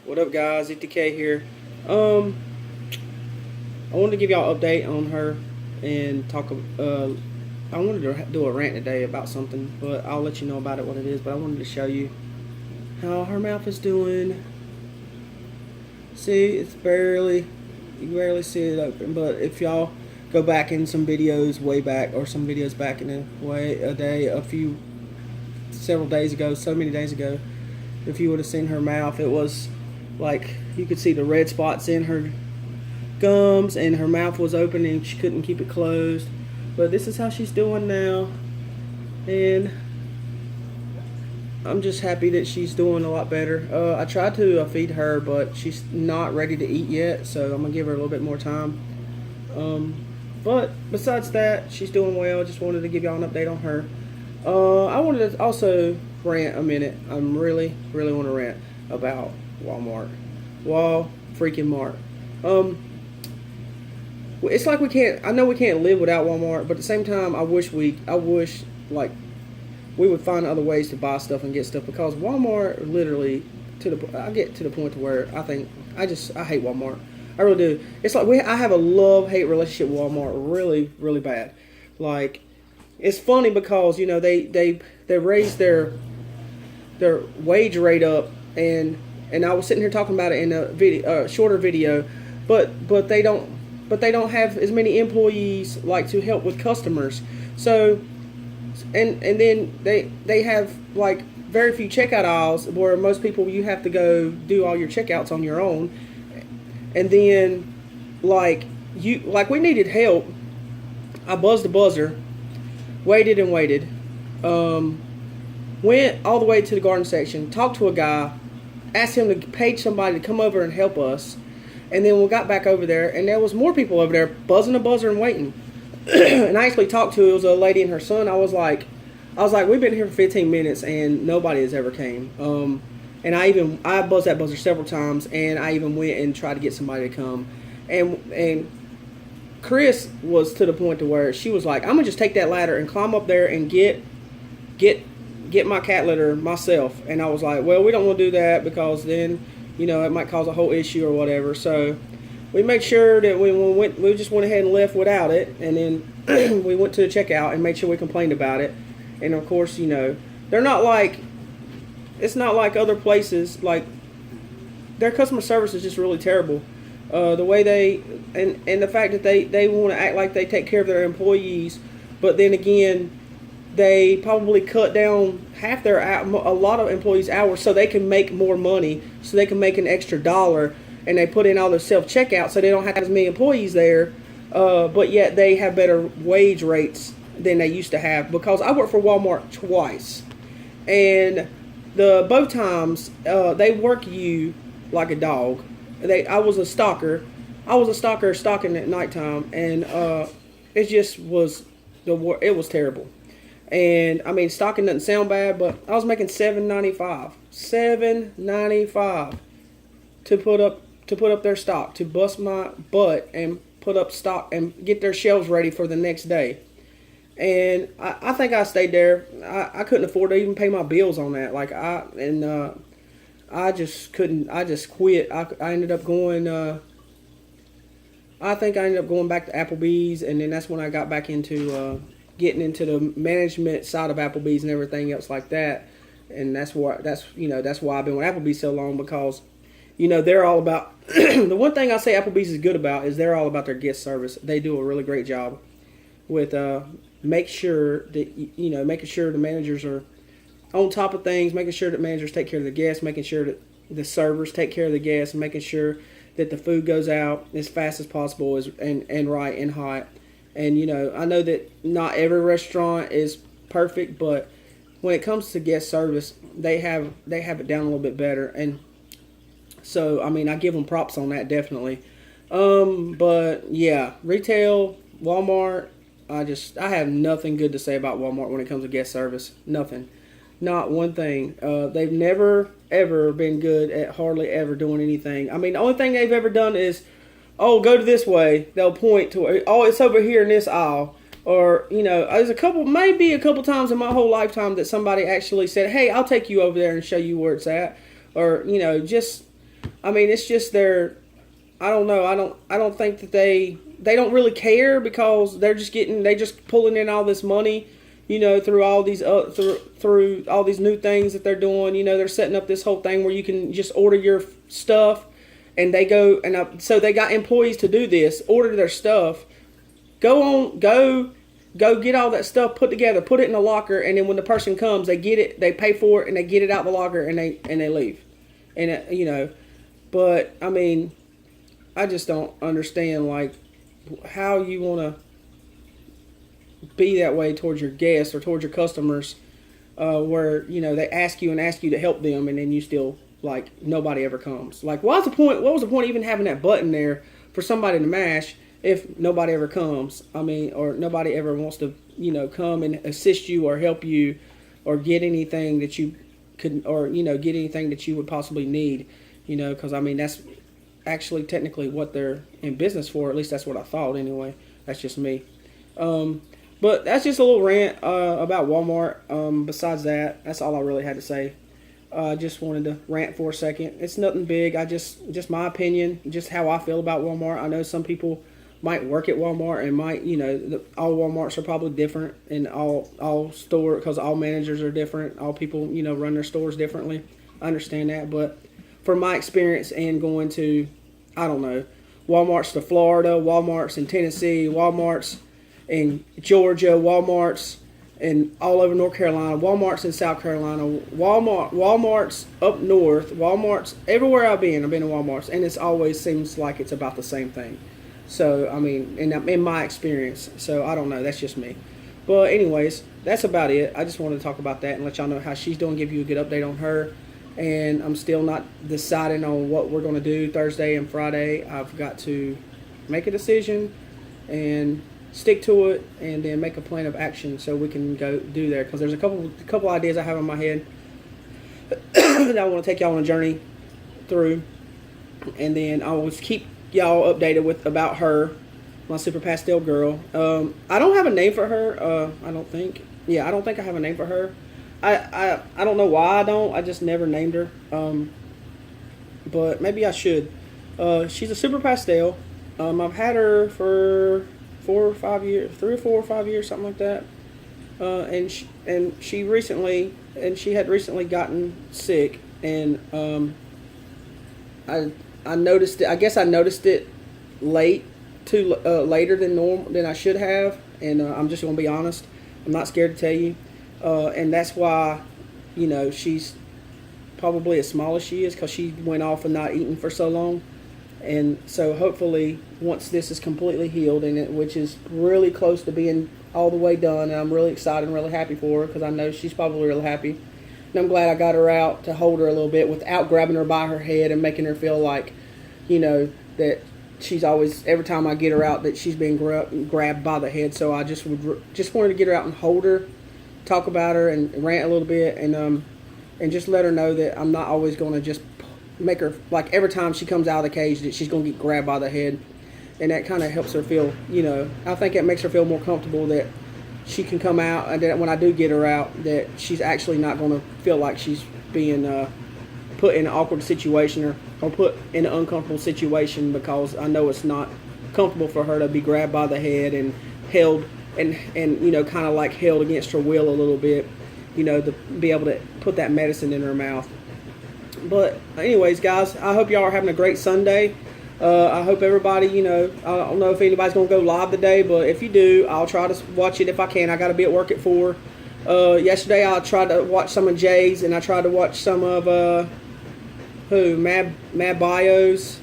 What up, guys? ETK here. I wanted to give y'all an update on her and talk. I wanted to do a rant today about something, but I'll let you know about it what it is. But I wanted to show you how her mouth is doing. See, it's barely, you can barely see it open. But if y'all go back in some videos way back, or some videos back in several days ago, so many days ago, if you would have seen her mouth, it was like you could see the red spots in her gums, and her mouth was open and she couldn't keep it closed. But this is how she's doing now, and I'm just happy that she's doing a lot better. I tried to feed her, but she's not ready to eat yet, so I'm gonna give her a little bit more time. But besides that, she's doing well. Just wanted to give y'all an update on her. I wanted to also rant a minute. I'm really want to rant about Walmart. Freaking Mart. It's like I know we can't live without Walmart, but at the same time, I wish like we would find other ways to buy stuff and get stuff, because Walmart literally I get to the point to where I hate Walmart. I really do. It's like I have a love-hate relationship with Walmart really bad. Like, it's funny because, you know, they raised their wage rate up, and I was sitting here talking about it in a video, shorter video, but they don't have as many employees like to help with customers. So and then they have like very few checkout aisles, where most people, you have to go do all your checkouts on your own. And then like we needed help. I buzzed the buzzer, waited, went all the way to the garden section, talked to a guy, asked him to pay somebody to come over and help us, and then we got back over there, and there was more people over there buzzing the buzzer and waiting. And I actually talked to, it was a lady and her son. I was like, we've been here for 15 minutes and nobody has ever came. And I buzzed that buzzer several times, and I even went and tried to get somebody to come. And Chris was to the point to where she was like, I'm gonna just take that ladder and climb up there and get my cat litter myself. And I was like, well, we don't want to do that, because then, you know, it might cause a whole issue or whatever. So we made sure that we just went ahead and left without it. And then we went to the checkout and made sure we complained about it. And of course, you know, it's not like other places. Like, their customer service is just really terrible. The way and the fact that they want to act like they take care of their employees, but then again, they probably cut down a lot of employees' hours so they can make more money, so they can make an extra dollar, and they put in all their self-checkout so they don't have as many employees there, but yet they have better wage rates than they used to have. Because I worked for Walmart twice, and both times they work you like a dog. I was a stalker stocking at nighttime, and it just was it was terrible. And I mean, stocking doesn't sound bad, but I was making $7.95 to put up their stock, to bust my butt and put up stock and get their shelves ready for the next day. And I think I stayed there. I couldn't afford to even pay my bills on that. Like, I just couldn't. I just quit. I ended up going. I think I ended up going back to Applebee's, and then that's when I got back into getting into the management side of Applebee's and everything else like that. And that's why I've been with Applebee's so long, because, you know, they're all about the one thing I say Applebee's is good about is they're all about their guest service. They do a really great job with making sure the managers are on top of things, making sure that managers take care of the guests, making sure that the servers take care of the guests, making sure that the food goes out as fast as possible and right and hot. And, you know, I know that not every restaurant is perfect, but when it comes to guest service, they have it down a little bit better. And so, I mean, I give them props on that, definitely. But yeah, retail, Walmart, I have nothing good to say about Walmart when it comes to guest service. Nothing. Not one thing. They've never, ever been good at hardly ever doing anything. I mean, the only thing they've ever done is, oh, go to this way. They'll point to, oh, it's over here in this aisle. Or, you know, there's maybe a couple times in my whole lifetime that somebody actually said, hey, I'll take you over there and show you where it's at. Or, you know, just I mean, it's just their. I don't know. I don't think that they don't really care because they just pulling in all this money, through all these through all these new things that they're doing. They're setting up this whole thing where you can just order your stuff, and they go so they got employees to do this, order their stuff, go get all that stuff put together, put it in a locker, and then when the person comes, they get it, they pay for it, and they get it out the locker, and they leave, and. But I mean, I just don't understand like how you want to be that way towards your guests or towards your customers, where they ask you to help them, and then you still like nobody ever comes. Like, what's the point? What was the point of even having that button there for somebody to mash if nobody ever comes? I mean, or nobody ever wants to come and assist you or help you or get anything that you could or get anything that you would possibly need. Because I mean that's actually technically what they're in business for. At least that's what I thought anyway. That's just me. But that's just a little rant about Walmart. Besides that, that's all I really had to say. I just wanted to rant for a second. It's nothing big. I just my opinion, just how I feel about Walmart. I know some people might work at Walmart and might, all Walmarts are probably different, and all store because all managers are different. All people, run their stores differently. I understand that, but from my experience and going to, I don't know, Walmarts to Florida, Walmarts in Tennessee, Walmarts in Georgia, Walmarts in all over North Carolina, Walmarts in South Carolina, Walmarts up north, Walmarts everywhere I've been to Walmarts, and it always seems like it's about the same thing. So, I mean, in my experience, so I don't know, that's just me. But anyways, that's about it. I just wanted to talk about that and let y'all know how she's doing, give you a good update on her. And I'm still not deciding on what we're going to do Thursday and Friday. I've got to make a decision and stick to it, and then make a plan of action so we can go do there. Because there's a couple ideas I have in my head that I want to take y'all on a journey through, and then I will keep y'all updated about her, my super pastel girl. I don't have a name for her. I don't think. Yeah, I don't think I have a name for her. I don't know why I don't. I just never named her. But maybe I should. She's a super pastel. I've had her for 4 or 5 years, 3 or 4 or 5 years, something like that. And she had recently gotten sick, and I noticed it. I guess I noticed it later than I should have. And I'm just gonna be honest. I'm not scared to tell you. And that's why, she's probably as small as she is, because she went off and not eating for so long. And so hopefully once this is completely healed, which is really close to being all the way done, and I'm really excited and really happy for her, because I know she's probably really happy. And I'm glad I got her out to hold her a little bit without grabbing her by her head and making her feel like, that she's always, every time I get her out, that she's being grabbed by the head. So I just wanted to get her out and hold her, talk about her and rant a little bit, and just let her know that I'm not always going to just make her, like every time she comes out of the cage, that she's going to get grabbed by the head. And that kind of helps her feel, I think it makes her feel more comfortable that she can come out, and that when I do get her out, that she's actually not going to feel like she's being put in an awkward situation or put in an uncomfortable situation, because I know it's not comfortable for her to be grabbed by the head and held and kind of like held against her will a little bit, to be able to put that medicine in her mouth. But anyways, guys, I hope y'all are having a great Sunday. I hope everybody, I don't know if anybody's going to go live today, but if you do, I'll try to watch it if I can. I got to be at work at 4. Yesterday I tried to watch some of Jay's, and I tried to watch some of Mad Bios.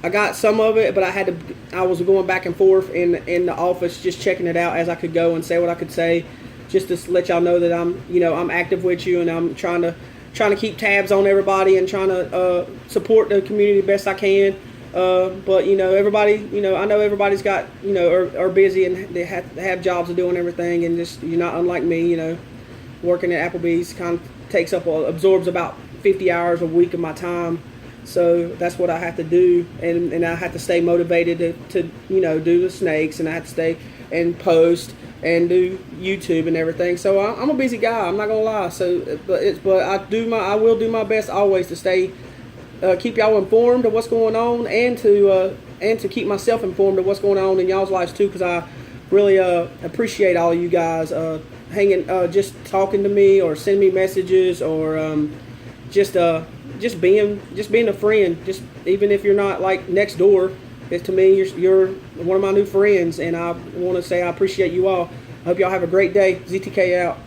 I got some of it, but I was going back and forth in the office, just checking it out as I could go and say what I could say, just to let y'all know that I'm active with you, and I'm trying to keep tabs on everybody and trying to support the community best I can. But everybody, I know everybody's got, are busy, and they have jobs to do and everything, and just, you're not unlike me. Working at Applebee's kind of absorbs about 50 hours a week of my time. So that's what I have to do, and I have to stay motivated to do the snakes, and I have to stay and post and do YouTube and everything. So I'm a busy guy. I'm not gonna lie. So, but I will do my best always to stay keep y'all informed of what's going on, and to keep myself informed of what's going on in y'all's lives too, because I really appreciate all of you guys just talking to me or sending me messages, or just being a friend. Just even if you're not like next door, to me you're one of my new friends, and I want to say I appreciate you all. I hope y'all have a great day. ZTK out.